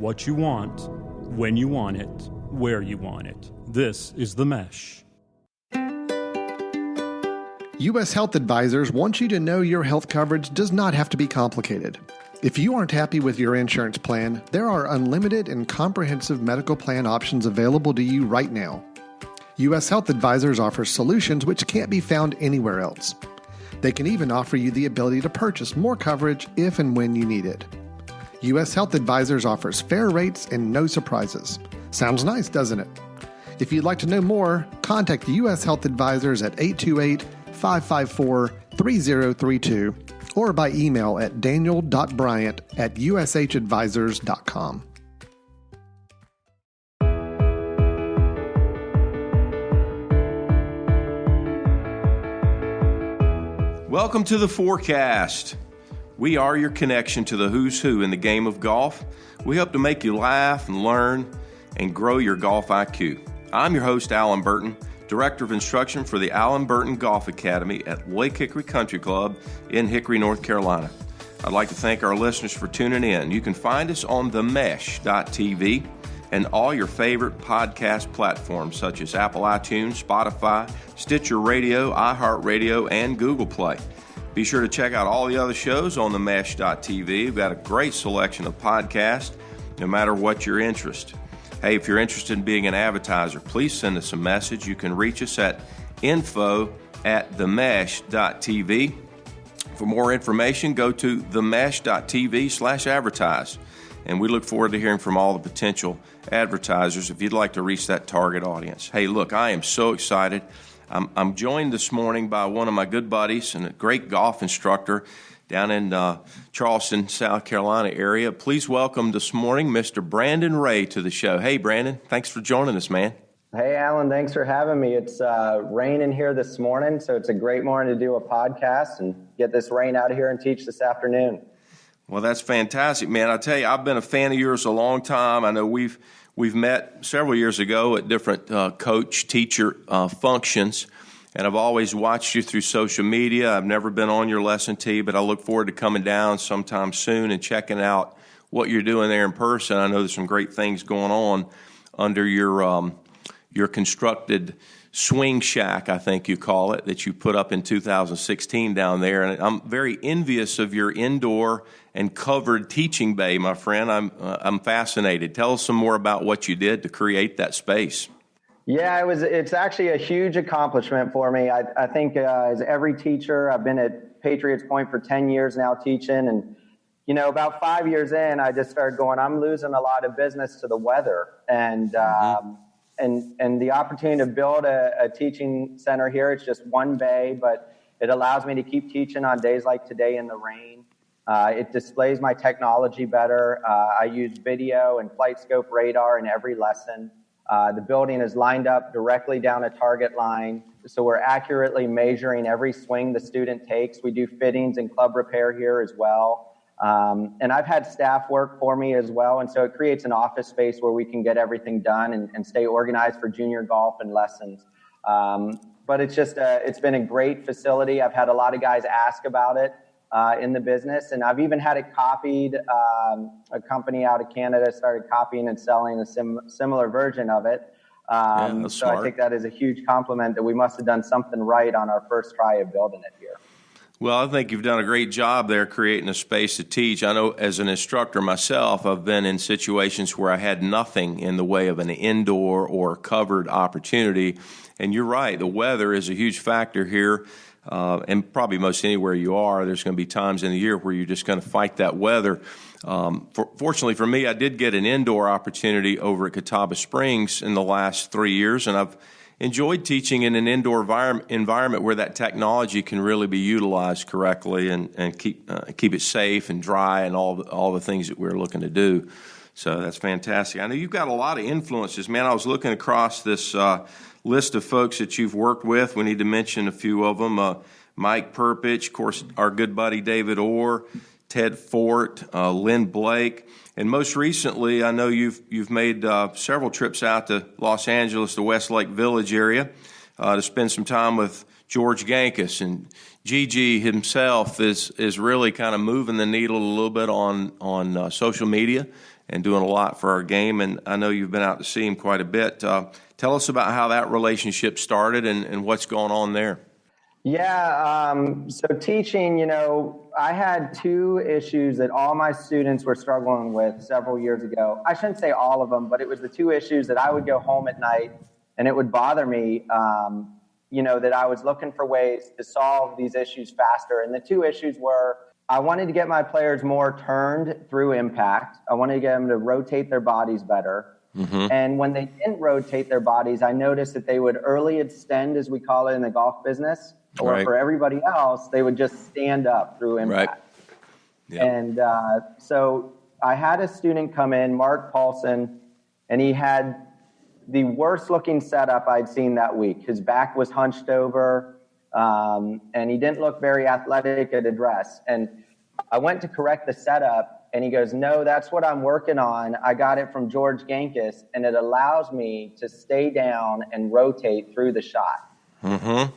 what you want, when you want it, where you want it. This is The Mesh. U.S. Health Advisors wants you to know your health coverage does not have to be complicated. If you aren't happy with your insurance plan, there are unlimited and comprehensive medical plan options available to you right now. U.S. Health Advisors offers solutions which can't be found anywhere else. They can even offer you the ability to purchase more coverage if and when you need it. U.S. Health Advisors offers fair rates and no surprises. Sounds nice, doesn't it? If you'd like to know more, contact U.S. Health Advisors at 828-554-3032 or by email at daniel.bryant@ushadvisors.com. Welcome to the FOREcast. We are your connection to the who's who in the game of golf. We hope to make you laugh and learn and grow your golf IQ. I'm your host, Allen Burton, Director of Instruction for the Allen Burton Golf Academy at Lake Hickory Country Club in Hickory, North Carolina. I'd like to thank our listeners for tuning in. You can find us on themesh.tv and all your favorite podcast platforms such as Apple iTunes, Spotify, Stitcher Radio, iHeartRadio, and Google Play. Be sure to check out all the other shows on themesh.tv. We've got a great selection of podcasts, no matter what your interest. Hey, if you're interested in being an advertiser, please send us a message. You can reach us at info@themesh.tv. For more information, go to themesh.tv/advertise. And we look forward to hearing from all the potential advertisers if you'd like to reach that target audience. Hey, look, I am so excited. I'm joined this morning by one of my good buddies and a great golf instructor down in Charleston, South Carolina area. Please welcome this morning Mr. Brandon Ray to the show. Hey, Brandon, thanks for joining us, man. Hey, Alan, thanks for having me. It's raining here this morning, so it's a great morning to do a podcast and get this rain out of here and teach this afternoon. Well, that's fantastic, man. I tell you, I've been a fan of yours a long time. I know we've met several years ago at different coach-teacher functions, and I've always watched you through social media. I've never been on your lesson tee, but I look forward to coming down sometime soon and checking out what you're doing there in person. I know there's some great things going on under your constructed swing shack, I think you call it, that you put up in 2016 down there. And I'm very envious of your indoor and covered teaching bay, my friend. I'm fascinated. Tell us some more about what you did to create that space. Yeah, it's actually a huge accomplishment for me. I think as every teacher, I've been at Patriots Point for 10 years now teaching. And, you know, about 5 years in, I just started going, I'm losing a lot of business to the weather. And the opportunity to build a teaching center here, it's just one bay, but it allows me to keep teaching on days like today in the rain. It displays my technology better. I use video and flight scope radar in every lesson. The building is lined up directly down a target line, so we're accurately measuring every swing the student takes. We do fittings and club repair here as well. And I've had staff work for me as well, and so it creates an office space where we can get everything done and stay organized for junior golf and lessons. But it's just it's been a great facility. I've had a lot of guys ask about it in the business, and I've even had it copied. A company out of Canada started copying and selling a similar version of it. So smart. I think that is a huge compliment that we must have done something right on our first try of building it here. Well, I think you've done a great job there creating a space to teach. I know as an instructor myself, I've been in situations where I had nothing in the way of an indoor or covered opportunity. And you're right, the weather is a huge factor here. And probably most anywhere you are, there's going to be times in the year where you're just going to fight that weather. Fortunately for me, I did get an indoor opportunity over at Catawba Springs in the last 3 years, and I've enjoyed teaching in an indoor environment where that technology can really be utilized correctly and keep it safe and dry and all the things that we're looking to do. So that's fantastic. I know you've got a lot of influences, man. I was looking across this list of folks that you've worked with. We need to mention a few of them. Mike Perpich, of course, our good buddy David Orr, Ted Fort, Lynn Blake. And most recently, I know you've made several trips out to Los Angeles, the Westlake Village area, to spend some time with George Gankus, and Gigi himself is really kind of moving the needle a little bit on social media and doing a lot for our game. And I know you've been out to see him quite a bit. Tell us about how that relationship started and what's going on there. Yeah, so teaching, I had two issues that all my students were struggling with several years ago. I shouldn't say all of them, but it was the two issues that I would go home at night and it would bother me, that I was looking for ways to solve these issues faster. And the two issues were, I wanted to get my players more turned through impact. I wanted to get them to rotate their bodies better. Mm-hmm. And when they didn't rotate their bodies, I noticed that they would early extend, as we call it in the golf business, or right. for everybody else, they would just stand up through impact. Right. Yep. And so I had a student come in, Mark Paulson, and he had the worst looking setup I'd seen that week. His back was hunched over, and he didn't look very athletic at address. And I went to correct the setup, and he goes, "No, that's what I'm working on. I got it from George Gankus, and it allows me to stay down and rotate through the shot." Mm-hmm. And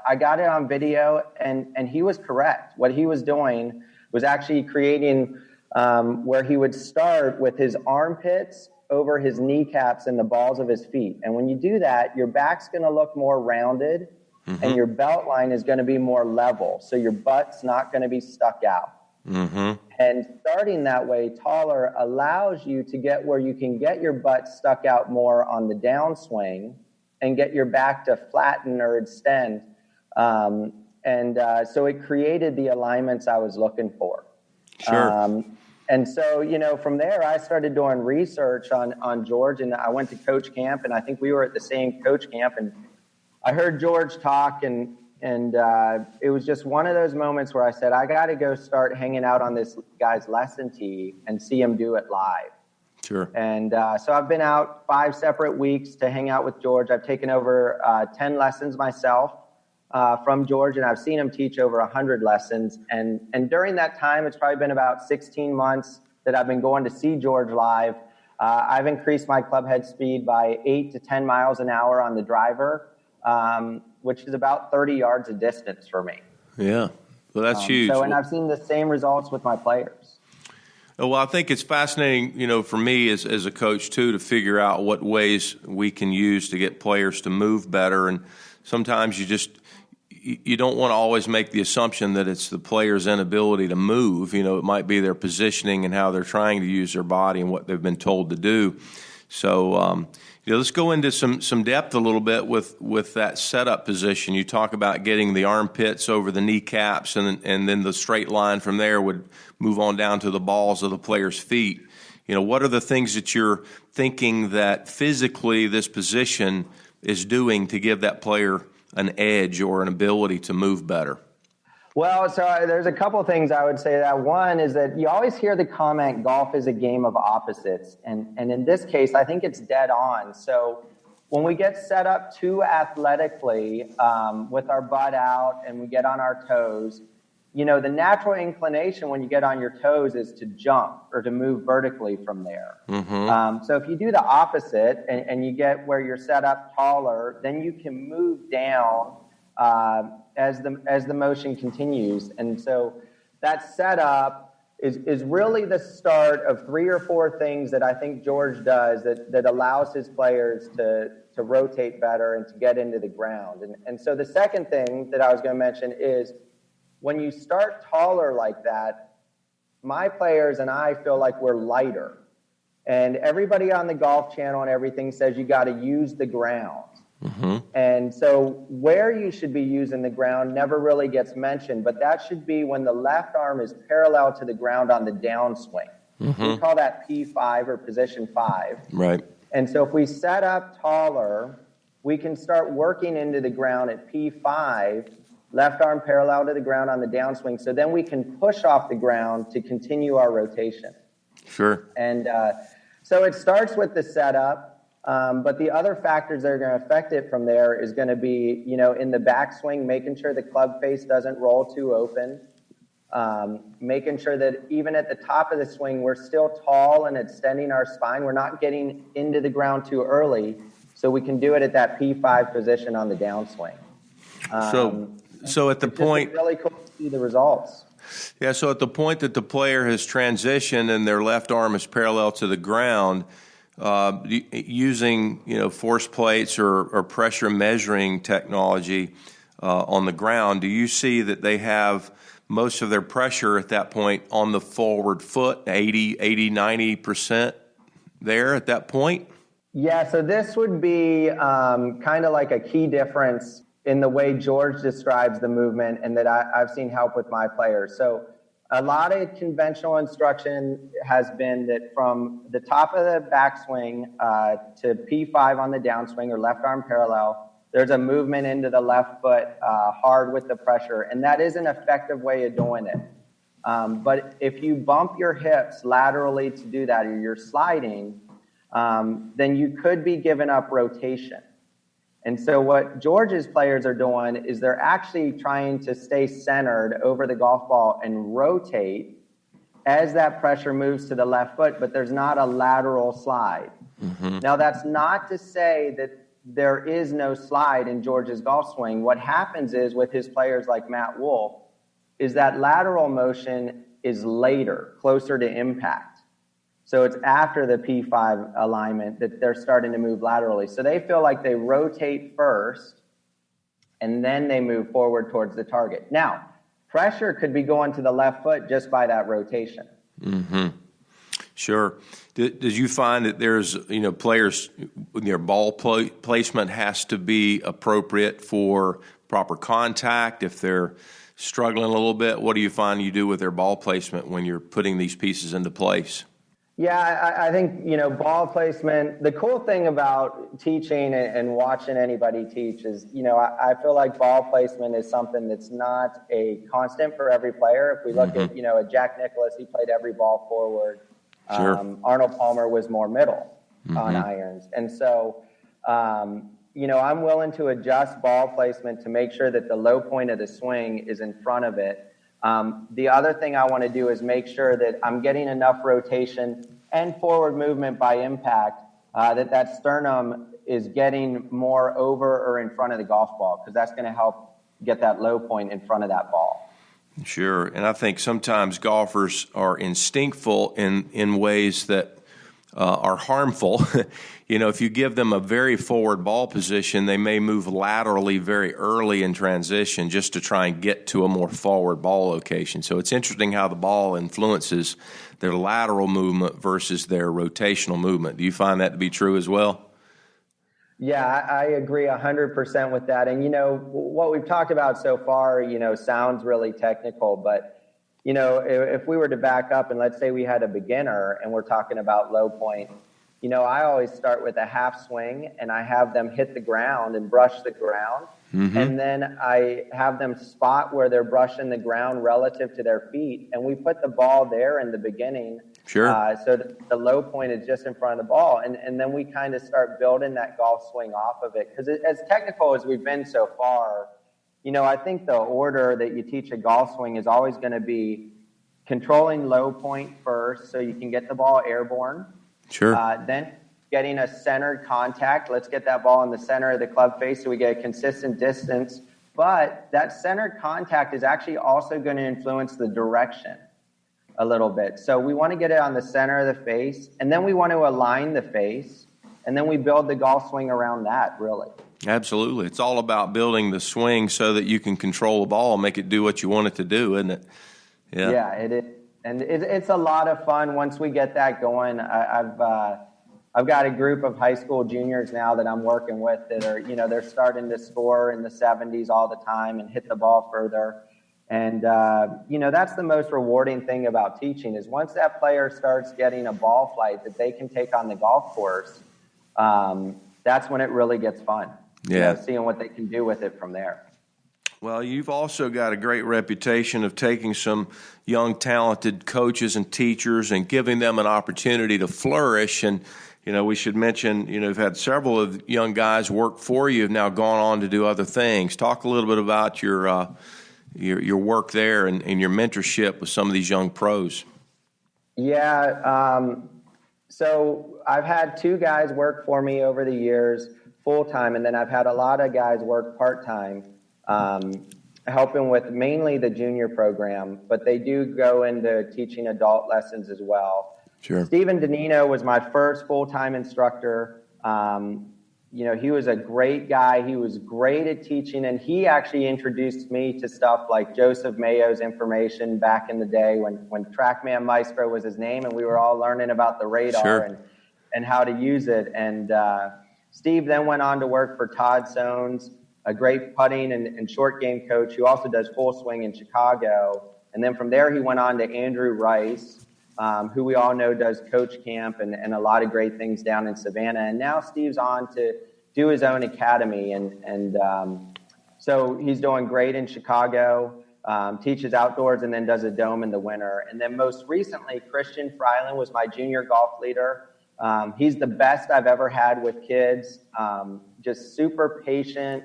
I got it on video, and he was correct. What he was doing was actually creating where he would start with his armpits over his kneecaps and the balls of his feet. And when you do that, your back's going to look more rounded, mm-hmm. and your belt line is going to be more level. So your butt's not going to be stuck out. Mm-hmm. And starting that way, taller, allows you to get where you can get your butt stuck out more on the downswing and get your back to flatten or extend. So it created the alignments I was looking for. Sure. And so, from there, I started doing research on George, and I went to coach camp, and I think we were at the same coach camp, and I heard George talk, and it was just one of those moments where I said, I got to go start hanging out on this guy's lesson tee and see him do it live. Sure. And so I've been out 5 separate weeks to hang out with George. I've taken over 10 lessons myself from George, and I've seen him teach over 100 lessons. And during that time, it's probably been about 16 months that I've been going to see George live. I've increased my club head speed by 8 to 10 miles an hour on the driver, which is about 30 yards of distance for me. Yeah, well, that's huge. And I've seen the same results with my players. Well, I think it's fascinating, for me as a coach, too, to figure out what ways we can use to get players to move better. And sometimes you don't want to always make the assumption that it's the player's inability to move. It might be their positioning and how they're trying to use their body and what they've been told to do. So, let's go into some depth a little bit with that setup position. You talk about getting the armpits over the kneecaps, and then the straight line from there would move on down to the balls of the player's feet. What are the things that you're thinking that physically this position is doing to give that player an edge or an ability to move better? Well, so there's a couple of things I would say. That one is that you always hear the comment, golf is a game of opposites. And in this case, I think it's dead on. So when we get set up too athletically with our butt out and we get on our toes, the natural inclination when you get on your toes is to jump or to move vertically from there. Mm-hmm. So if you do the opposite and you get where you're set up taller, then you can move down as the motion continues. And so that setup is really the start of 3 or 4 things that I think George does that allows his players to rotate better and to get into the ground. And so the second thing that I was going to mention is when you start taller like that, my players and I feel like we're lighter. And everybody on the Golf Channel and everything says you got to use the ground. Mm-hmm. And so where you should be using the ground never really gets mentioned, but that should be when the left arm is parallel to the ground on the downswing. Mm-hmm. We call that P5 or position 5. Right. And so if we set up taller, we can start working into the ground at P5, left arm parallel to the ground on the downswing. So then we can push off the ground to continue our rotation. Sure. And so it starts with the setup. But the other factors that are going to affect it from there is going to be, in the backswing, making sure the club face doesn't roll too open, making sure that even at the top of the swing, we're still tall and extending our spine. We're not getting into the ground too early, so we can do it at that P5 position on the downswing. So at the point, really cool to see the results. Yeah, so at the point that the player has transitioned and their left arm is parallel to the ground, using force plates or pressure measuring technology on the ground, do you see that they have most of their pressure at that point on the forward foot, 90% there at that point? Yeah, so this would be kind of like a key difference in the way George describes the movement and that I've seen help with my players. So a lot of conventional instruction has been that from the top of the backswing to P5 on the downswing or left arm parallel, there's a movement into the left foot hard with the pressure, and that is an effective way of doing it. But if you bump your hips laterally to do that, or you're sliding, then you could be giving up rotation. And so what George's players are doing is they're actually trying to stay centered over the golf ball and rotate as that pressure moves to the left foot, but there's not a lateral slide. Mm-hmm. Now, that's not to say that there is no slide in George's golf swing. What happens is with his players like Matt Wolff is that lateral motion is later, closer to impact. So it's after the P5 alignment that they're starting to move laterally. So they feel like they rotate first, and then they move forward towards the target. Now, pressure could be going to the left foot just by that rotation. Mm-hmm. Sure. Did you find that there's, players, their ball placement has to be appropriate for proper contact? If they're struggling a little bit, what do you find you do with their ball placement when you're putting these pieces into place? Yeah, I think, ball placement, the cool thing about teaching and watching anybody teach is, I feel like ball placement is something that's not a constant for every player. If we look at, a Jack Nicklaus, he played every ball forward. Sure. Arnold Palmer was more middle on irons. And so, I'm willing to adjust ball placement to make sure that the low point of the swing is in front of it. The other thing I want to do is make sure that I'm getting enough rotation and forward movement by impact that sternum is getting more over or in front of the golf ball, because that's going to help get that low point in front of that ball. Sure, and I think sometimes golfers are instinctful in ways that are harmful. If you give them a very forward ball position, they may move laterally very early in transition just to try and get to a more forward ball location. So it's interesting how the ball influences their lateral movement versus their rotational movement. Do you find that to be true as well? Yeah, I agree 100% with that. And, what we've talked about so far, sounds really technical, but if we were to back up and let's say we had a beginner and we're talking about low point, I always start with a half swing and I have them hit the ground and brush the ground. Mm-hmm. And then I have them spot where they're brushing the ground relative to their feet. And we put the ball there in the beginning. Sure. So the low point is just in front of the ball. And then we kind of start building that golf swing off of it. Because as technical as we've been so far, I think the order that you teach a golf swing is always going to be controlling low point first so you can get the ball airborne. Sure. Then getting a centered contact. Let's get that ball in the center of the club face so we get a consistent distance. But that centered contact is actually also going to influence the direction a little bit. So we want to get it on the center of the face, and then we want to align the face, and then we build the golf swing around that, really. Absolutely. It's all about building the swing so that you can control the ball and make it do what you want it to do, isn't it? Yeah, it is. And it's a lot of fun once we get that going. I've got a group of high school juniors now that I'm working with that are, they're starting to score in the 70s all the time and hit the ball further. And, that's the most rewarding thing about teaching is once that player starts getting a ball flight that they can take on the golf course, that's when it really gets fun. Yeah. Seeing what they can do with it from there. Well, you've also got a great reputation of taking some young, talented coaches and teachers and giving them an opportunity to flourish. And, we should mention, you've had several of young guys work for you, have now gone on to do other things. Talk a little bit about your work there and your mentorship with some of these young pros. Yeah. So I've had 2 guys work for me over the years full-time, and then I've had a lot of guys work part-time. helping with mainly the junior program, but they do go into teaching adult lessons as well. Sure. Stephen Danino was my first full-time instructor. He was a great guy. He was great at teaching, and he actually introduced me to stuff like Joseph Mayo's information back in the day when TrackMan Maestro was his name, and we were all learning about the radar Sure. and how to use it. And Steve then went on to work for Todd Sones, a great putting and short game coach who also does full swing in Chicago. And then from there, he went on to Andrew Rice, who we all know does coach camp and a lot of great things down in Savannah. And now Steve's on to do his own academy. And so he's doing great in Chicago, teaches outdoors, and then does a dome in the winter. And then most recently, Christian Freiland was my junior golf leader. He's the best I've ever had with kids, just super patient,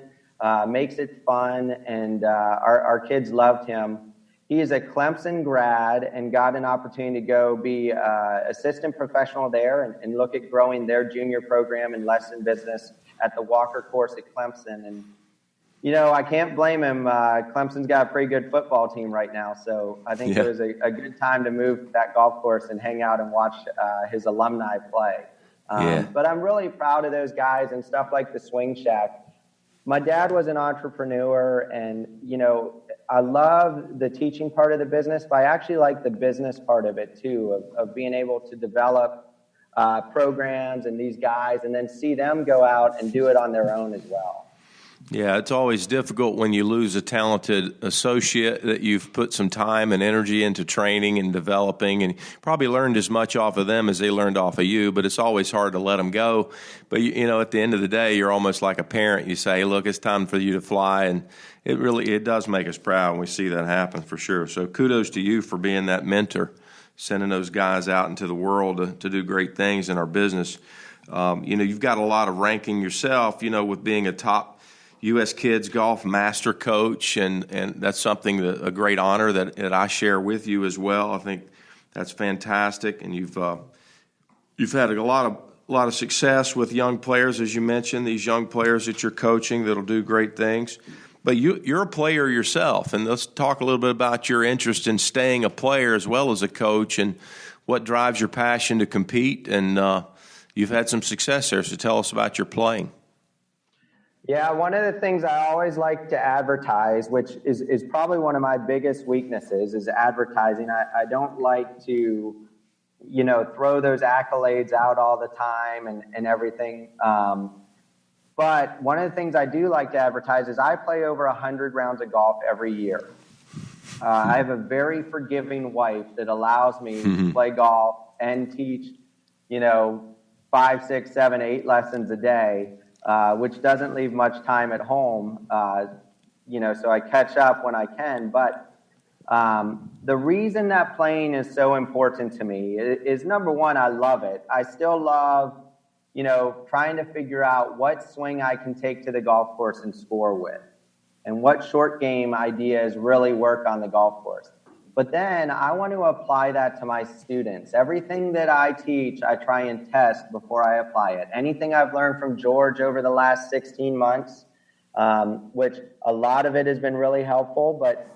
makes it fun, and our kids loved him. He is a Clemson grad and got an opportunity to go be assistant professional there and look at growing their junior program and lesson business at the Walker course at Clemson. And, I can't blame him. Clemson's got a pretty good football team right now, so I think it was a good time to move to that golf course and hang out and watch his alumni play. But I'm really proud of those guys and stuff like the Swing Shack. My dad was an entrepreneur, and, I love the teaching part of the business, but I actually like the business part of it too, of being able to develop programs and these guys and then see them go out and do it on their own as well. Yeah, it's always difficult when you lose a talented associate that you've put some time and energy into training and developing, and probably learned as much off of them as they learned off of you, but it's always hard to let them go. But, at the end of the day, you're almost like a parent. You say, hey, look, it's time for you to fly, and it does make us proud when we see that happen for sure. So kudos to you for being that mentor, sending those guys out into the world to do great things in our business. You've got a lot of ranking yourself, with being a top U.S. Kids Golf Master Coach, and that's something a great honor that I share with you as well. I think that's fantastic, and you've had a lot of success with young players, as you mentioned, these young players that you're coaching that'll do great things. But you're a player yourself, and let's talk a little bit about your interest in staying a player as well as a coach, and what drives your passion to compete. And you've had some success there, so tell us about your playing. Yeah, one of the things I always like to advertise, which is probably one of my biggest weaknesses, is advertising. I don't like to, throw those accolades out all the time and everything. But one of the things I do like to advertise is I play over 100 rounds of golf every year. I have a very forgiving wife that allows me to play golf and teach, 5, 6, 7, 8 lessons a day. Which doesn't leave much time at home, so I catch up when I can. But the reason that playing is so important to me is, number one, I love it. I still love, trying to figure out what swing I can take to the golf course and score with, and what short game ideas really work on the golf course. But then I want to apply that to my students. Everything that I teach, I try and test before I apply it. Anything I've learned from George over the last 16 months, which a lot of it has been really helpful, but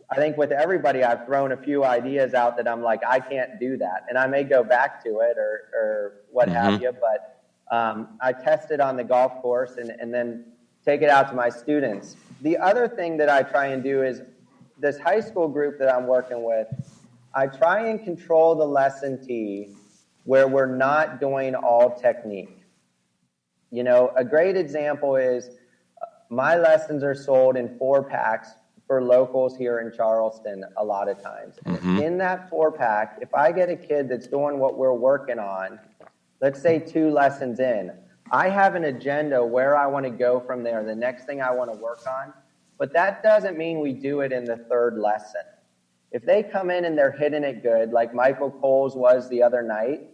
I think with everybody, I've thrown a few ideas out that I'm like, I can't do that. And I may go back to it or what have you, but I test it on the golf course and then take it out to my students. The other thing that I try and do is, this high school group that I'm working with, I try and control the lesson tee where we're not doing all technique. A great example is my lessons are sold in 4-packs for locals here in Charleston a lot of times. In that 4-pack, if I get a kid that's doing what we're working on, let's say 2 lessons in, I have an agenda where I want to go from there, the next thing I want to work on. But that doesn't mean we do it in the 3rd lesson. If they come in and they're hitting it good, like Michael Coles was the other night,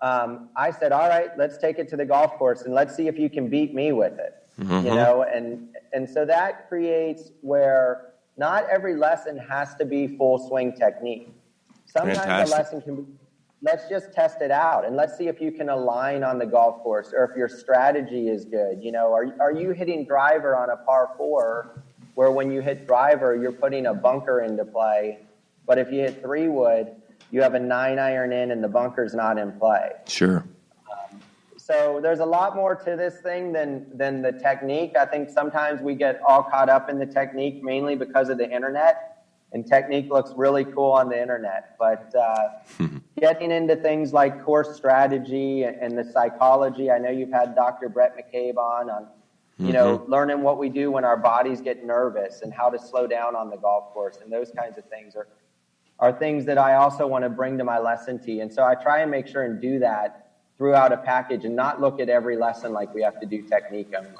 I said, all right, let's take it to the golf course and let's see if you can beat me with it. And so that creates where not every lesson has to be full swing technique. Sometimes a lesson can be, let's just test it out and let's see if you can align on the golf course or if your strategy is good. Are you hitting driver on a par 4 where when you hit driver, you're putting a bunker into play. But if you hit 3-wood, you have a 9-iron in and the bunker's not in play. Sure. So there's a lot more to this thing than the technique. I think sometimes we get all caught up in the technique mainly because of the internet, and technique looks really cool on the internet. But getting into things like course strategy and the psychology, I know you've had Dr. Brett McCabe on you know, learning what we do when our bodies get nervous and how to slow down on the golf course, and those kinds of things are things that I also want to bring to my lesson tee. And so I try and make sure and do that throughout a package and not look at every lesson like we have to do technique only.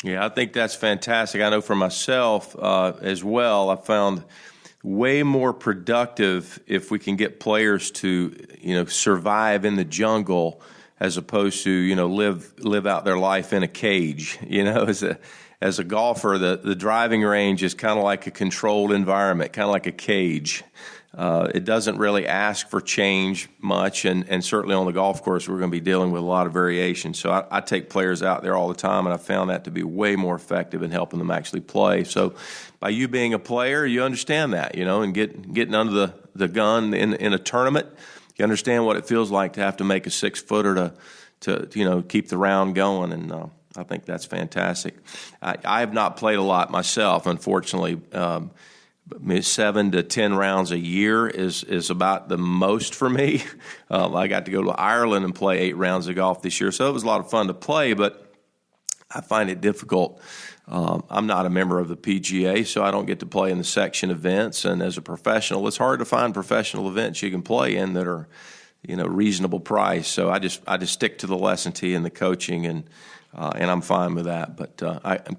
Yeah, I think that's fantastic. I know for myself as well, I found way more productive if we can get players to, you know, survive in the jungle as opposed to, you know, live out their life in a cage. You know, as a golfer, the driving range is kind of like a controlled environment, kind of like a cage. It doesn't really ask for change much, and certainly on the golf course, we're going to be dealing with a lot of variation. So I take players out there all the time, and I found that to be way more effective in helping them actually play. So by you being a player, you understand that, you know, and getting under the gun in a tournament, you understand what it feels like to have to make a 6-footer to you know, keep the round going, and I think that's fantastic. I have not played a lot myself, unfortunately. 7 to 10 rounds a year is about the most for me. I got to go to Ireland and play 8 rounds of golf this year, so it was a lot of fun to play, but I find it difficult. I'm not a member of the PGA, so I don't get to play in the section events, and as a professional, it's hard to find professional events you can play in that are, you know, reasonable price. So I just stick to the lesson tee and the coaching, and I'm fine with that. But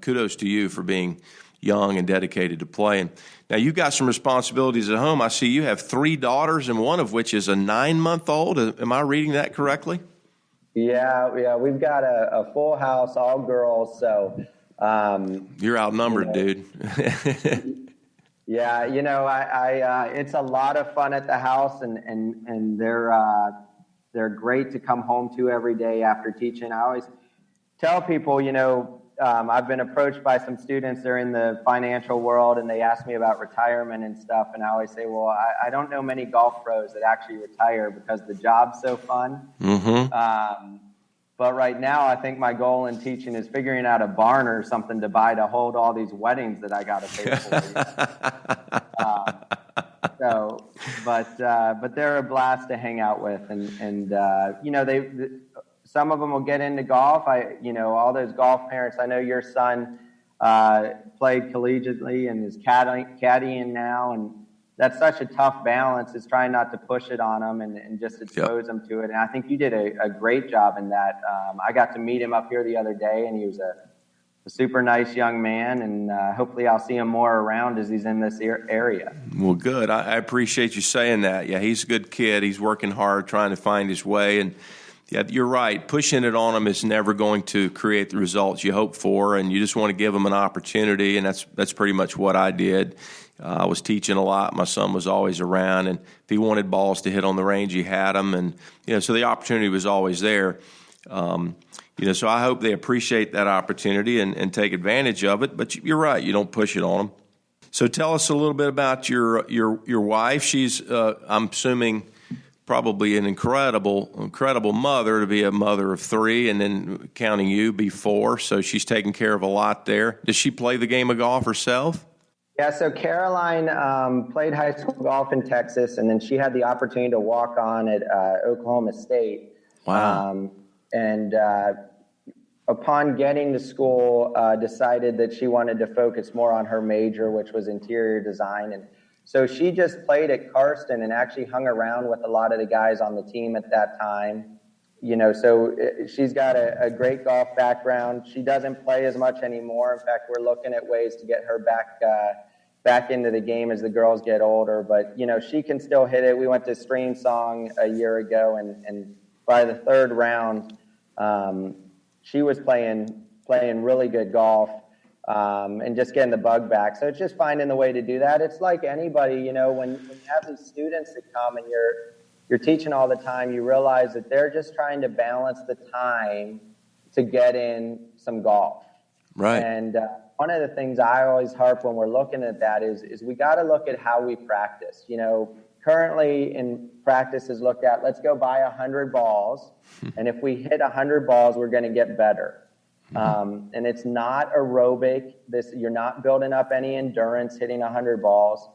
kudos to you for being young and dedicated to playing. Now, you've got some responsibilities at home. I see you have 3 daughters, and one of which is a 9-month-old. Am I reading that correctly? Yeah, we've got a full house, all girls. So you're outnumbered, you know, dude. Yeah, you know, I it's a lot of fun at the house, and they're great to come home to every day after teaching. I always tell people, you know, I've been approached by some students, they're in the financial world, and they ask me about retirement and stuff, and I always say, well, I don't know many golf pros that actually retire because the job's so fun. But right now, I think my goal in teaching is figuring out a barn or something to buy to hold all these weddings that I got to pay for. But they're a blast to hang out with, and you know, some of them will get into golf. You know, all those golf parents. I know your son played collegiately and is caddying now, and that's such a tough balance. Is trying not to push it on them and just expose them to it. And I think you did a great job in that. I got to meet him up here the other day, and he was a super nice young man, and hopefully I'll see him more around as he's in this area. Well, good. I appreciate you saying that. Yeah, he's a good kid. He's working hard, trying to find his way, and yeah, you're right. Pushing it on them is never going to create the results you hope for, and you just want to give them an opportunity, and that's pretty much what I did. I was teaching a lot. My son was always around, and if he wanted balls to hit on the range, he had them, and you know, so the opportunity was always there. You know, so I hope they appreciate that opportunity and take advantage of it. But you're right; you don't push it on them. So tell us a little bit about your wife. She's, I'm assuming, probably an incredible mother, to be a mother of 3, and then counting you, be 4. So she's taking care of a lot there. Does she play the game of golf herself? Yeah, so Caroline played high school golf in Texas, and then she had the opportunity to walk on at Oklahoma State. Wow. And upon getting to school, decided that she wanted to focus more on her major, which was interior design. And so she just played at Karsten and actually hung around with a lot of the guys on the team at that time. You know, so she's got a great golf background. She doesn't play as much anymore. In fact, we're looking at ways to get her back into the game as the girls get older. But, you know, she can still hit it. We went to Stream Song a year ago, and by the 3rd round, she was playing really good golf. And just getting the bug back. So it's just finding the way to do that. It's like anybody, you know, when you have these students that come and you're teaching all the time, you realize that they're just trying to balance the time to get in some golf. Right. And one of the things I always harp when we're looking at that is we got to look at how we practice. You know, currently in practice is looked at, let's go buy 100 balls, and if we hit 100 balls, we're going to get better. And it's not aerobic. You're not building up any endurance hitting 100 balls.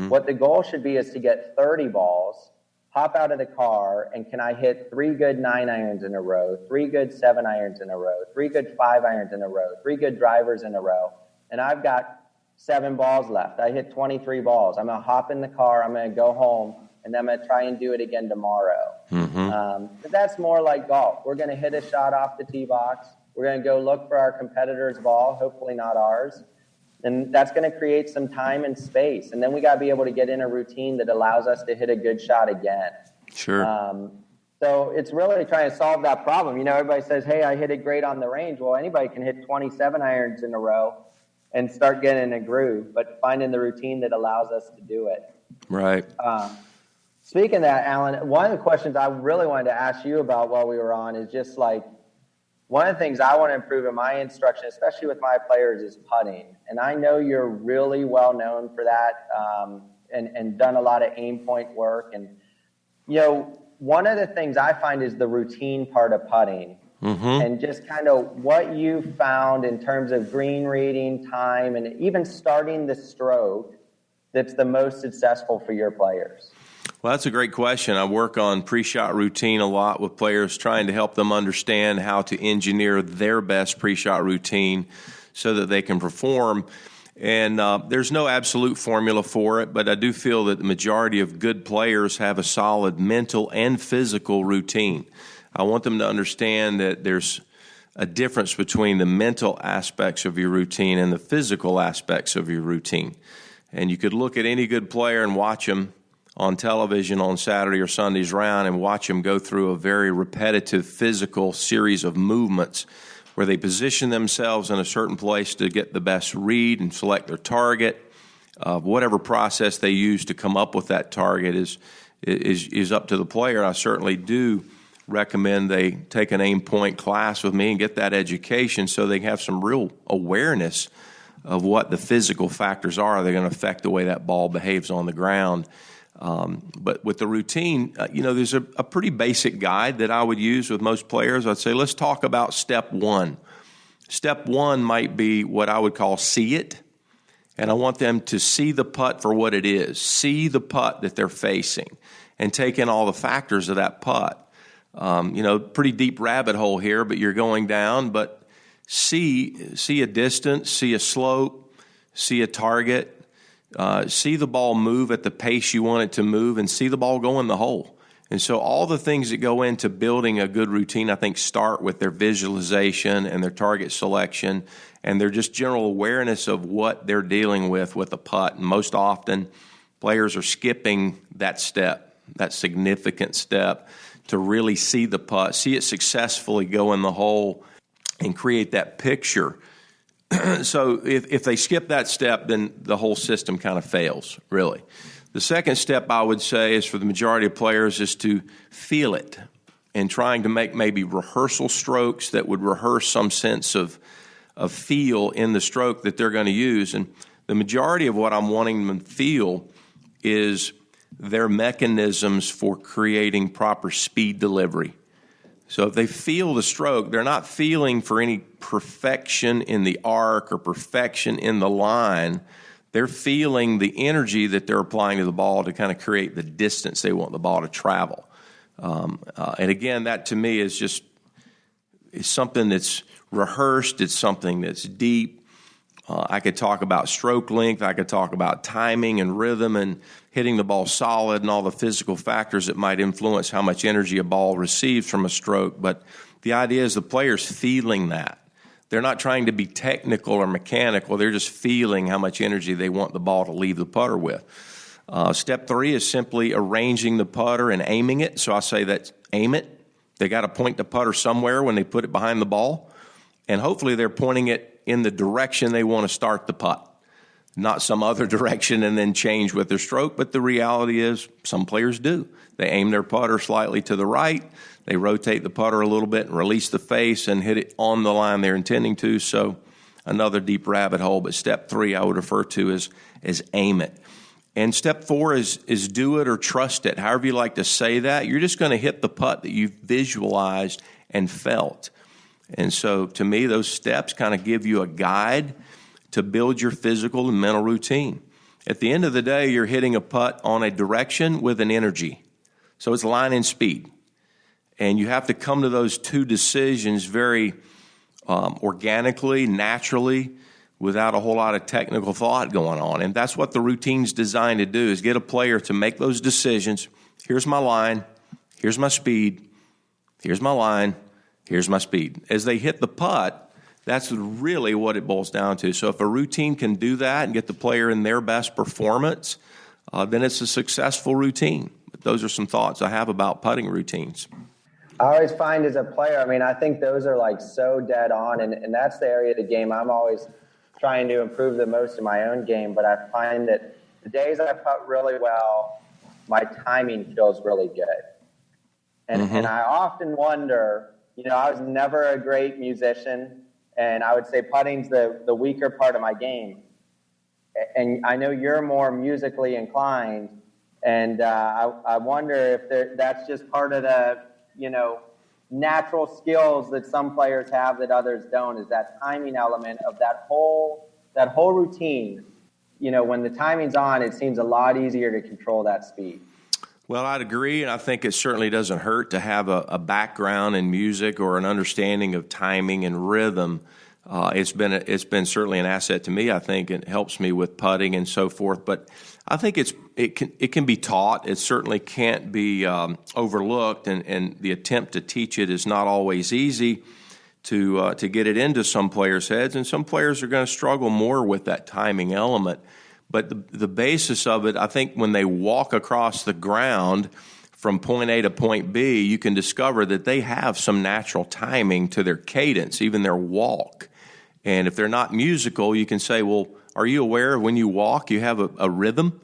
What the goal should be is to get 30 balls, hop out of the car, and can I hit 3 good 9-irons in a row, 3 good 7-irons in a row, 3 good 5-irons in a row, 3 good drivers in a row, and I've got 7 balls left. I hit 23 balls. I'm going to hop in the car, I'm going to go home, and then I'm going to try and do it again tomorrow. But that's more like golf. We're going to hit a shot off the tee box. We're going to go look for our competitor's ball, hopefully not ours. And that's going to create some time and space. And then we got to be able to get in a routine that allows us to hit a good shot again. Sure. So it's really trying to solve that problem. You know, everybody says, hey, I hit it great on the range. Well, anybody can hit 27 irons in a row and start getting in a groove, but finding the routine that allows us to do it. Right. Speaking of that, Alan, one of the questions I really wanted to ask you about while we were on is just like, one of the things I want to improve in my instruction, especially with my players, is putting. And I know you're really well known for that, and done a lot of aim point work. And, you know, one of the things I find is the routine part of putting. And just kind of what you found in terms of green reading, time, and even starting the stroke that's the most successful for your players. Well, that's a great question. I work on pre-shot routine a lot with players, trying to help them understand how to engineer their best pre-shot routine so that they can perform. And there's no absolute formula for it, but I do feel that the majority of good players have a solid mental and physical routine. I want them to understand that there's a difference between the mental aspects of your routine and the physical aspects of your routine. And you could look at any good player and watch them on television on Saturday or Sunday's round and watch them go through a very repetitive physical series of movements where they position themselves in a certain place to get the best read and select their target. Whatever process they use to come up with that target is up to the player. I certainly do recommend they take an aim point class with me and get that education so they have some real awareness of what the physical factors are that are going to affect the way that ball behaves on the ground. But with the routine, there's a pretty basic guide that I would use with most players. I'd say, let's talk about step one. Step one might be what I would call see it. And I want them to see the putt for what it is, see the putt that they're facing, and take in all the factors of that putt. Pretty deep rabbit hole here, but you're going down, but see a distance, see a slope, see a target. See the ball move at the pace you want it to move, and see the ball go in the hole. And so all the things that go into building a good routine, I think, start with their visualization and their target selection and their just general awareness of what they're dealing with a putt. And most often, players are skipping that step, that significant step, to really see the putt, see it successfully go in the hole, and create that picture. So if they skip that step, then the whole system kind of fails, really. The second step, I would say, is for the majority of players is to feel it and trying to make maybe rehearsal strokes that would rehearse some sense of feel in the stroke that they're going to use. And the majority of what I'm wanting them to feel is their mechanisms for creating proper speed delivery. So if they feel the stroke, they're not feeling for any perfection in the arc or perfection in the line. They're feeling the energy that they're applying to the ball to kind of create the distance they want the ball to travel. And again, that to me is something that's rehearsed. It's something that's deep. I could talk about stroke length. I could talk about timing and rhythm and hitting the ball solid and all the physical factors that might influence how much energy a ball receives from a stroke. But the idea is the player's feeling that. They're not trying to be technical or mechanical. They're just feeling how much energy they want the ball to leave the putter with. Step 3 is simply arranging the putter and aiming it. So I say that aim it. They got to point the putter somewhere when they put it behind the ball. And hopefully they're pointing it in the direction they want to start the putt, not some other direction and then change with their stroke. But the reality is some players do. They aim their putter slightly to the right. They rotate the putter a little bit and release the face and hit it on the line they're intending to. So another deep rabbit hole. But step 3 I would refer to as aim it. And step 4 is do it or trust it. However you like to say that, you're just going to hit the putt that you've visualized and felt. And so to me, those steps kind of give you a guide to build your physical and mental routine. At the end of the day, you're hitting a putt on a direction with an energy. So it's line and speed. And you have to come to those two decisions very organically, naturally, without a whole lot of technical thought going on. And that's what the routine's designed to do, is get a player to make those decisions. Here's my line. Here's my speed. Here's my line. Here's my speed. As they hit the putt, that's really what it boils down to. So if a routine can do that and get the player in their best performance, then it's a successful routine. But those are some thoughts I have about putting routines. I always find as a player, I mean, I think those are like so dead on, and that's the area of the game I'm always trying to improve the most in my own game. But I find that the days I putt really well, my timing feels really good. And I often wonder, I was never a great musician, and I would say putting's the weaker part of my game. And I know you're more musically inclined, and I wonder if that's just part of the, natural skills that some players have that others don't, is that timing element of that whole routine. When the timing's on, it seems a lot easier to control that speed. Well, I'd agree, and I think it certainly doesn't hurt to have a background in music or an understanding of timing and rhythm. It's been certainly an asset to me. I think it helps me with putting and so forth. But I think it can be taught. It certainly can't be overlooked, and the attempt to teach it is not always easy to get it into some players' heads. And some players are going to struggle more with that timing element. But the basis of it, I think, when they walk across the ground from point A to point B, you can discover that they have some natural timing to their cadence, even their walk. And if they're not musical, you can say, well, are you aware of when you walk, you have a rhythm,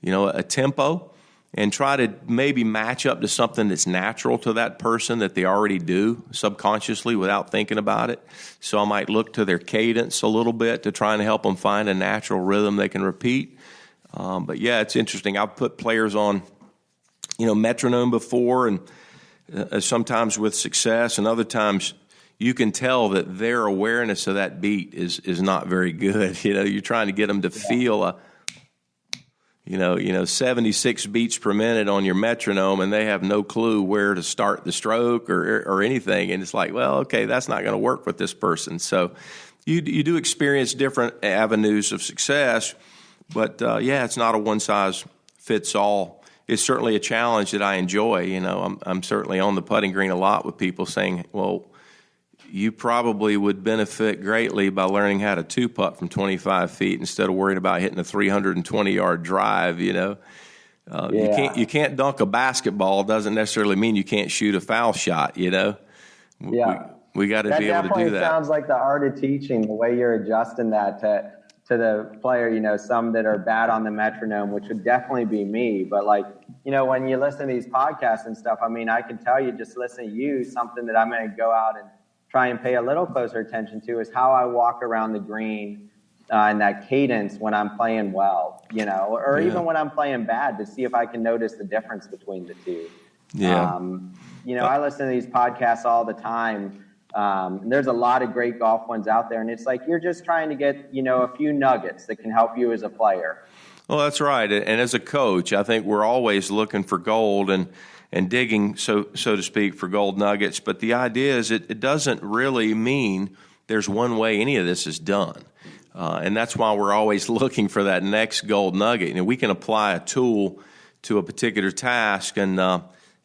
a tempo, and try to maybe match up to something that's natural to that person that they already do subconsciously without thinking about it. So I might look to their cadence a little bit to try and help them find a natural rhythm they can repeat. But yeah, it's interesting. I've put players on, metronome before, and sometimes with success, and other times you can tell that their awareness of that beat is not very good. You're trying to get them to feel 76 beats per minute on your metronome, and they have no clue where to start the stroke or anything. And it's like, well, okay, that's not going to work with this person. So you do experience different avenues of success, but it's not a one-size-fits-all. It's certainly a challenge that I enjoy. I'm certainly on the putting green a lot with people saying, well, you probably would benefit greatly by learning how to two-putt from 25 feet instead of worrying about hitting a 320-yard drive, You can't dunk a basketball. Doesn't necessarily mean you can't shoot a foul shot, We got to be able to do that. That definitely sounds like the art of teaching, the way you're adjusting that to the player, some that are bad on the metronome, which would definitely be me. But when you listen to these podcasts and stuff, I mean, I can tell you, just listening to you, something that I'm going to go out and try and pay a little closer attention to is how I walk around the green and that cadence when I'm playing well, or even when I'm playing bad, to see if I can notice the difference between the two. Yeah. I listen to these podcasts all the time. There's a lot of great golf ones out there, and it's like you're just trying to get, a few nuggets that can help you as a player. Well, that's right. And as a coach, I think we're always looking for gold and digging, so to speak, for gold nuggets. But the idea is it doesn't really mean there's one way any of this is done. And that's why we're always looking for that next gold nugget. We can apply a tool to a particular task, and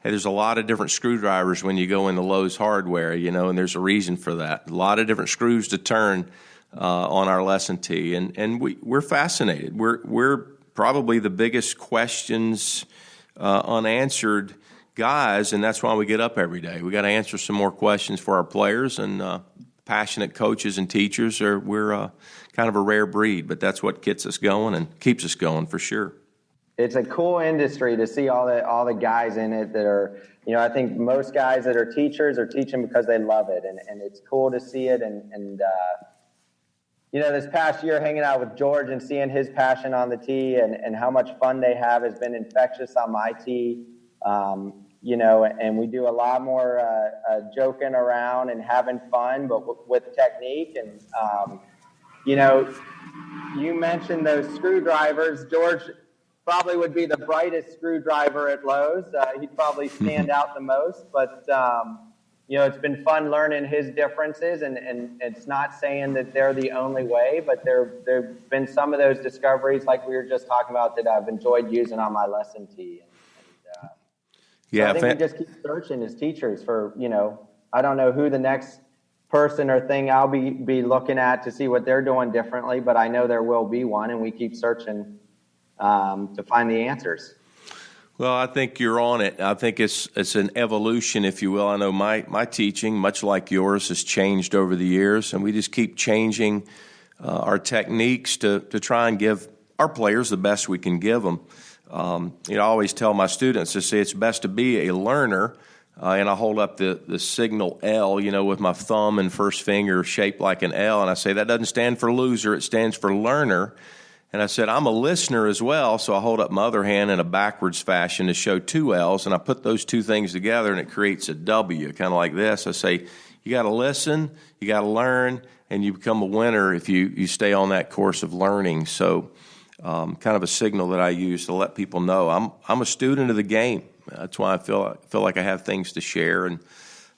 there's a lot of different screwdrivers when you go into Lowe's Hardware, and there's a reason for that. A lot of different screws to turn on our lesson tee, and we're fascinated. We're probably the biggest questions unanswered guys, and that's why we get up every day. We got to answer some more questions for our players, and passionate coaches and teachers we're kind of a rare breed, but that's what gets us going and keeps us going for sure. It's a cool industry to see all the guys in it that are, I think most guys that are teachers are teaching because they love it, and it's cool to see it, and This past year hanging out with George and seeing his passion on the tee and how much fun they have has been infectious on my tee. And we do a lot more joking around and having fun, but with technique. And, you mentioned those screwdrivers. George probably would be the brightest screwdriver at Lowe's. He'd probably stand out the most, but it's been fun learning his differences, and it's not saying that they're the only way, but there've been some of those discoveries, like we were just talking about, that I've enjoyed using on my lesson tee. So I think we just keep searching as teachers for, I don't know who the next person or thing I'll be looking at to see what they're doing differently, but I know there will be one, and we keep searching to find the answers. Well, I think you're on it. I think it's an evolution, if you will. I know my teaching, much like yours, has changed over the years, and we just keep changing our techniques to try and give our players the best we can give them. I always tell my students to say it's best to be a learner, and I hold up the signal L, with my thumb and first finger shaped like an L, and I say that doesn't stand for loser, it stands for learner. And I said, I'm a listener as well, so I hold up my other hand in a backwards fashion to show two L's, and I put those two things together, and it creates a W, kind of like this. I say, you got to listen, you got to learn, and you become a winner if you stay on that course of learning. So kind of a signal that I use to let people know I'm a student of the game. That's why I feel like I have things to share, and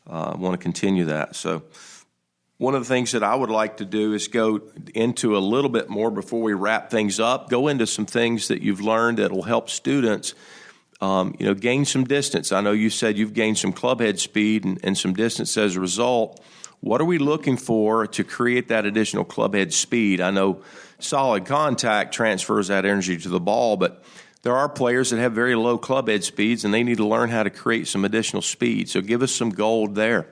want to continue that. So one of the things that I would like to do is go into a little bit more before we wrap things up, go into some things that you've learned that will help students, gain some distance. I know you said you've gained some club head speed and some distance as a result. What are we looking for to create that additional club head speed? I know solid contact transfers that energy to the ball, but there are players that have very low club head speeds, and they need to learn how to create some additional speed. So give us some gold there.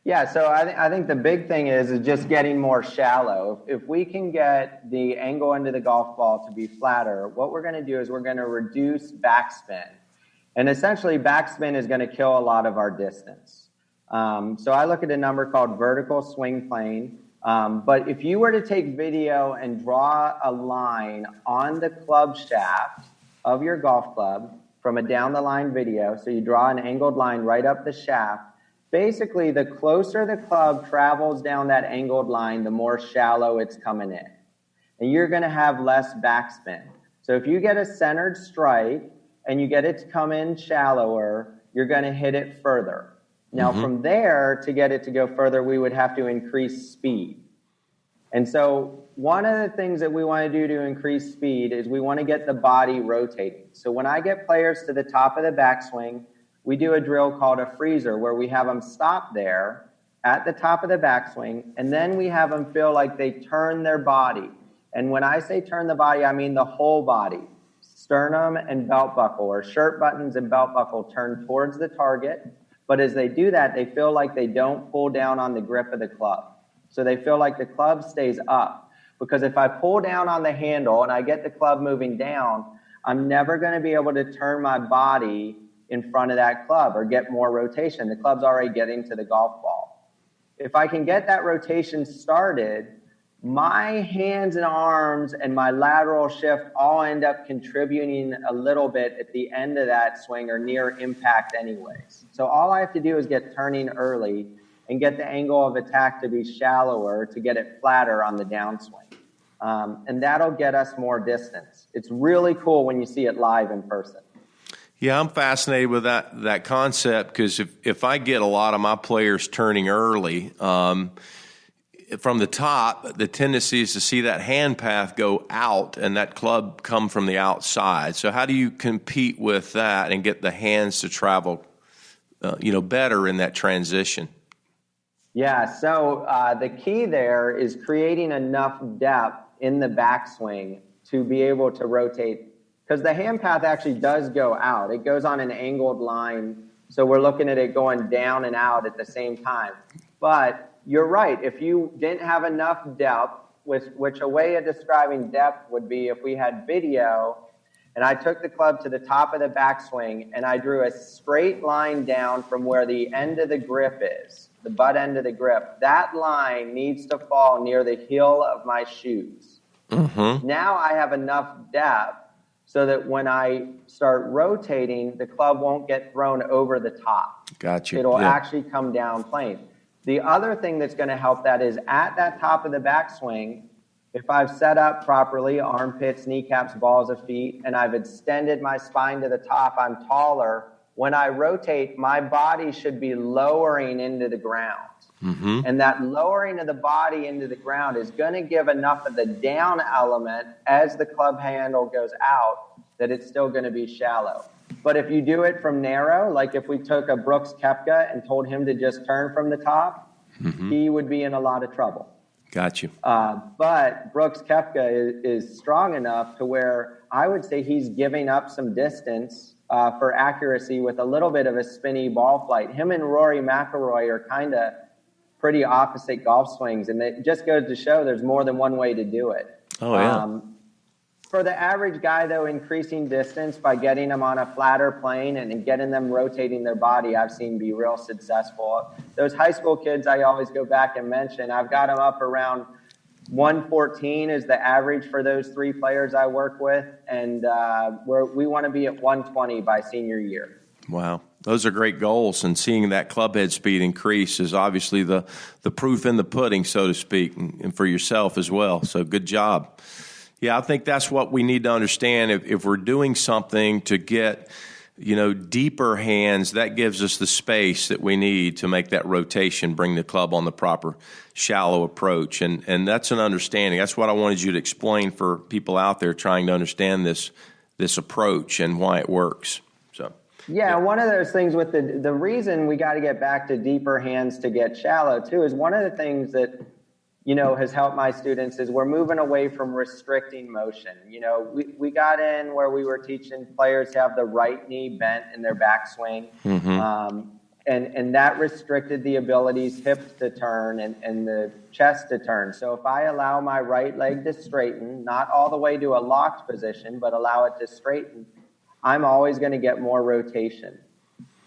Yeah, so I think the big thing is just getting more shallow. If we can get the angle into the golf ball to be flatter, what we're going to do is we're going to reduce backspin. And essentially, backspin is going to kill a lot of our distance. So I look at a number called vertical swing plane. But if you were to take video and draw a line on the club shaft of your golf club from a down-the-line video, so you draw an angled line right up the shaft, basically, the closer the club travels down that angled line, the more shallow it's coming in. And you're going to have less backspin. So if you get a centered strike and you get it to come in shallower, you're going to hit it further. Now, from there, to get it to go further, we would have to increase speed. And so one of the things that we want to do to increase speed is we want to get the body rotating. So when I get players to the top of the backswing, we do a drill called a freezer where we have them stop there at the top of the backswing, and then we have them feel like they turn their body. And when I say turn the body, I mean the whole body. Sternum and belt buckle, or shirt buttons and belt buckle, turn towards the target. But as they do that, they feel like they don't pull down on the grip of the club. So they feel like the club stays up. Because if I pull down on the handle and I get the club moving down, I'm never going to be able to turn my body in front of that club or get more rotation. The club's already getting to the golf ball. If I can get that rotation started, my hands and arms and my lateral shift all end up contributing a little bit at the end of that swing or near impact anyways. So all I have to do is get turning early and get the angle of attack to be shallower to get it flatter on the downswing. And that'll get us more distance. It's really cool when you see it live in person. Yeah, I'm fascinated with that concept because if I get a lot of my players turning early from the top, the tendency is to see that hand path go out and that club come from the outside. So how do you compete with that and get the hands to travel, better in that transition? Yeah, so the key there is creating enough depth in the backswing to be able to rotate. Because the hand path actually does go out. It goes on an angled line, so we're looking at it going down and out at the same time. But you're right. If you didn't have enough depth, which a way of describing depth would be if we had video and I took the club to the top of the backswing, and I drew a straight line down from where the end of the grip is, the butt end of the grip. That line needs to fall near the heel of my shoes. Mm-hmm. Now I have enough depth so that when I start rotating, the club won't get thrown over the top. Gotcha. It'll actually come down plane. The other thing that's going to help that is at that top of the backswing, if I've set up properly, armpits, kneecaps, balls of feet, and I've extended my spine to the top, I'm taller. When I rotate, my body should be lowering into the ground. Mm-hmm. And that lowering of the body into the ground is going to give enough of the down element as the club handle goes out that it's still going to be shallow. But if you do it from narrow, like if we took a Brooks Koepka and told him to just turn from the top, he would be in a lot of trouble. Got you. But Brooks Koepka is strong enough to where I would say he's giving up some distance for accuracy with a little bit of a spinny ball flight. Him and Rory McIlroy are kind of pretty opposite golf swings, and it just goes to show there's more than one way to do it. Oh, yeah. For the average guy, though, increasing distance by getting them on a flatter plane and getting them rotating their body, I've seen be real successful. Those high school kids I always go back and mention, I've got them up around 114 is the average for those three players I work with, and we want to be at 120 by senior year. Wow. Those are great goals, and seeing that club head speed increase is obviously the proof in the pudding, so to speak, and for yourself as well. So good job. Yeah, I think that's what we need to understand. If we're doing something to get, deeper hands, that gives us the space that we need to make that rotation, bring the club on the proper shallow approach. And that's an understanding. That's what I wanted you to explain for people out there trying to understand this approach and why it works. So. Yeah, one of those things with the reason we got to get back to deeper hands to get shallow too is one of the things that has helped my students is we're moving away from restricting motion. We got in where we were teaching players to have the right knee bent in their backswing, and that restricted the abilities hips to turn and the chest to turn. So if I allow my right leg to straighten, not all the way to a locked position, but allow it to straighten, I'm always going to get more rotation.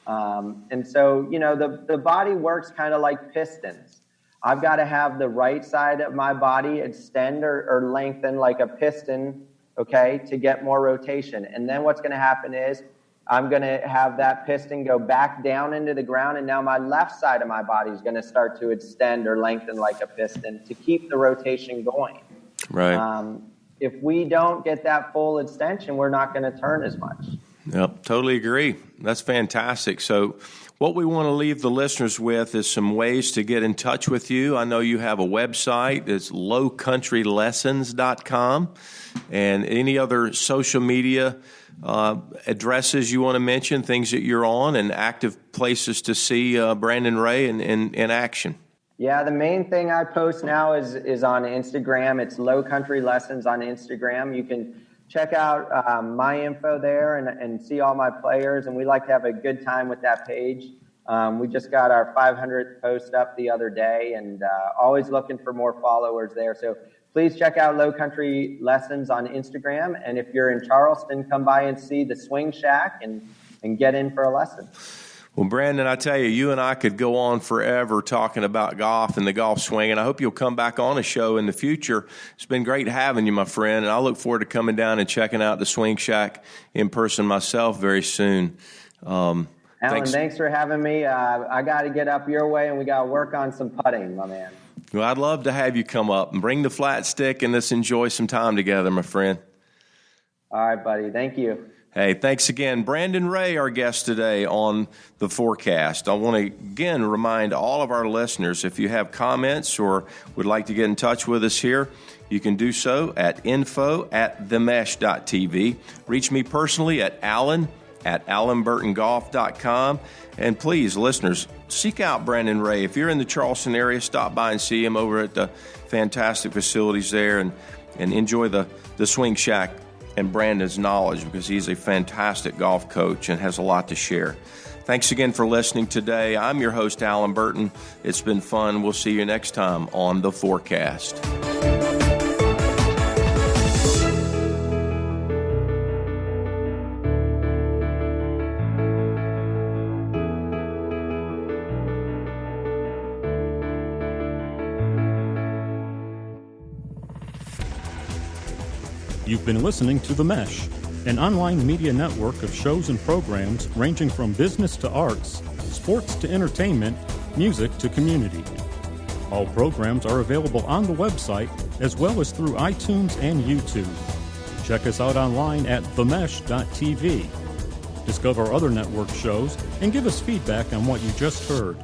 And so, the body works kind of like pistons. I've got to have the right side of my body extend or lengthen like a piston, okay, to get more rotation. And then what's going to happen is I'm going to have that piston go back down into the ground, and now my left side of my body is going to start to extend or lengthen like a piston to keep the rotation going. Right. If we don't get that full extension, we're not going to turn as much. Yep, totally agree. That's fantastic. So what we want to leave the listeners with is some ways to get in touch with you. I know you have a website. It's lowcountrylessons.com. And any other social media addresses you want to mention, things that you're on, and active places to see Brandon Ray in action? Yeah, the main thing I post now is on Instagram. It's Low Country Lessons on Instagram. You can check out my info there and see all my players, and we like to have a good time with that page. We just got our 500th post up the other day, and always looking for more followers there. So please check out Low Country Lessons on Instagram, and if you're in Charleston, come by and see the Swing Shack and get in for a lesson. Well, Brandon, I tell you, you and I could go on forever talking about golf and the golf swing, and I hope you'll come back on a show in the future. It's been great having you, my friend, and I look forward to coming down and checking out the Swing Shack in person myself very soon. Alan, thanks for having me. I got to get up your way, and we got to work on some putting, my man. Well, I'd love to have you come up and bring the flat stick, and let's enjoy some time together, my friend. All right, buddy. Thank you. Hey, thanks again. Brandon Ray, our guest today on The Forecast. I want to, again, remind all of our listeners, if you have comments or would like to get in touch with us here, you can do so at info@themesh.tv. Reach me personally at allenburtongolf.com. And please, listeners, seek out Brandon Ray. If you're in the Charleston area, stop by and see him over at the fantastic facilities there and enjoy the Swing Shack and Brandon's knowledge, because he's a fantastic golf coach and has a lot to share. Thanks again for listening today. I'm your host, Allen Burton. It's been fun. We'll see you next time on The Forecast. You've been listening to The Mesh, an online media network of shows and programs ranging from business to arts, sports to entertainment, music to community. All programs are available on the website as well as through iTunes and YouTube. Check us out online at themesh.tv. Discover other network shows and give us feedback on what you just heard.